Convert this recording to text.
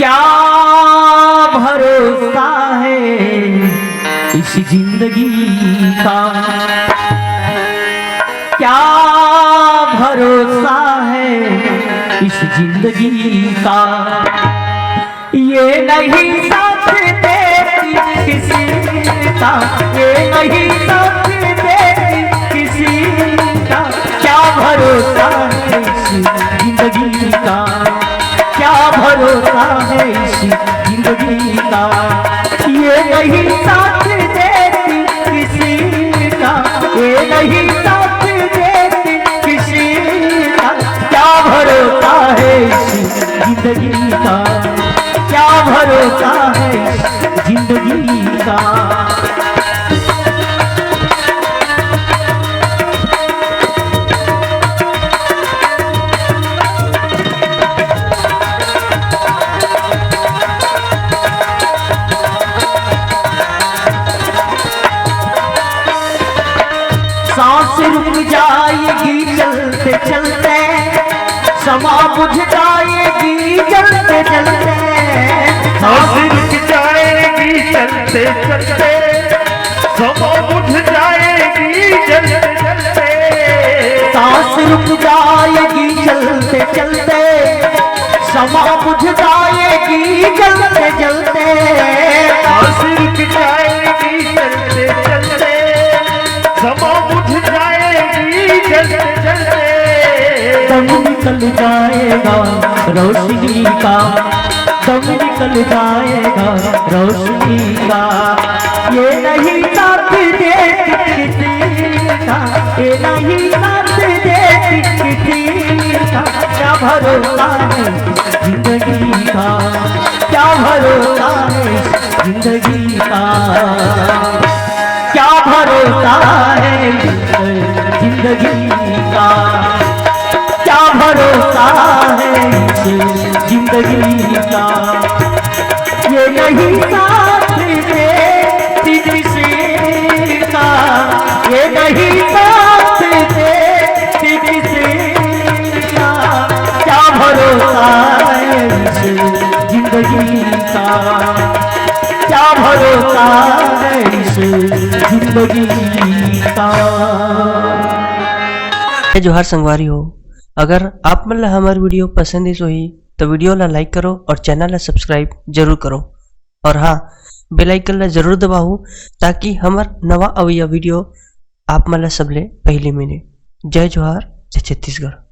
क्या भरोसा है इस जिंदगी का, क्या भरोसा है इस जिंदगी का। ये नहीं साथ देती किसी का, ये नहीं साथ देती किसी का। क्या भरोसा है इस जिंदगी का, क्या भरोसा है इस जिंदगी का। ये नहीं साथ देती किसी का, ये नहीं साथ देती किसी का। क्या भरोसा है इस जिंदगी का, क्या भरोसा है इस जिंदगी का। सांस रुक जाएगी चलते चलते, समा बुझ जाएगी चलते चलते। सांस रुक जाएगी चलते चलते, समा बुझ जाएगी चलते चलते। सांस रुक जाएगी चलते चलते, समा बुझ जाएगी चलते चलते। सांस रुक जाएगी चलते चलते, समा बुझ जाएगी चलते चलते। दम निकल जाएगा रोशनी का, दम निकल जाएगा रोशनी का। ये नहीं साथ देती किसी का, ये नहीं साथ देती किसी का। क्या भरोसा है जिंदगी का, क्या भरोसा है जिंदगी का। क्या भरोसा है जिंदगी का, क्या भरोसा है जिंदगी का। ये नहीं साथ देती किसी का, ये नहीं साथ देती किसी का। क्या भरोसा है जिंदगी का, क्या भरोसा है इस जिंदगी का। जोहार संगवारी हो, अगर आप मतलब हमारी वीडियो पसंद है ही तो वीडियो ला लाइक करो और चैनल ला सब्सक्राइब जरूर करो। और हाँ, बेल आइकन ला जरूर दबाओ ताकि हमार नवा अवैया वीडियो आप मतलब सबले पहले मिले। जय जोहार, जय छत्तीसगढ़।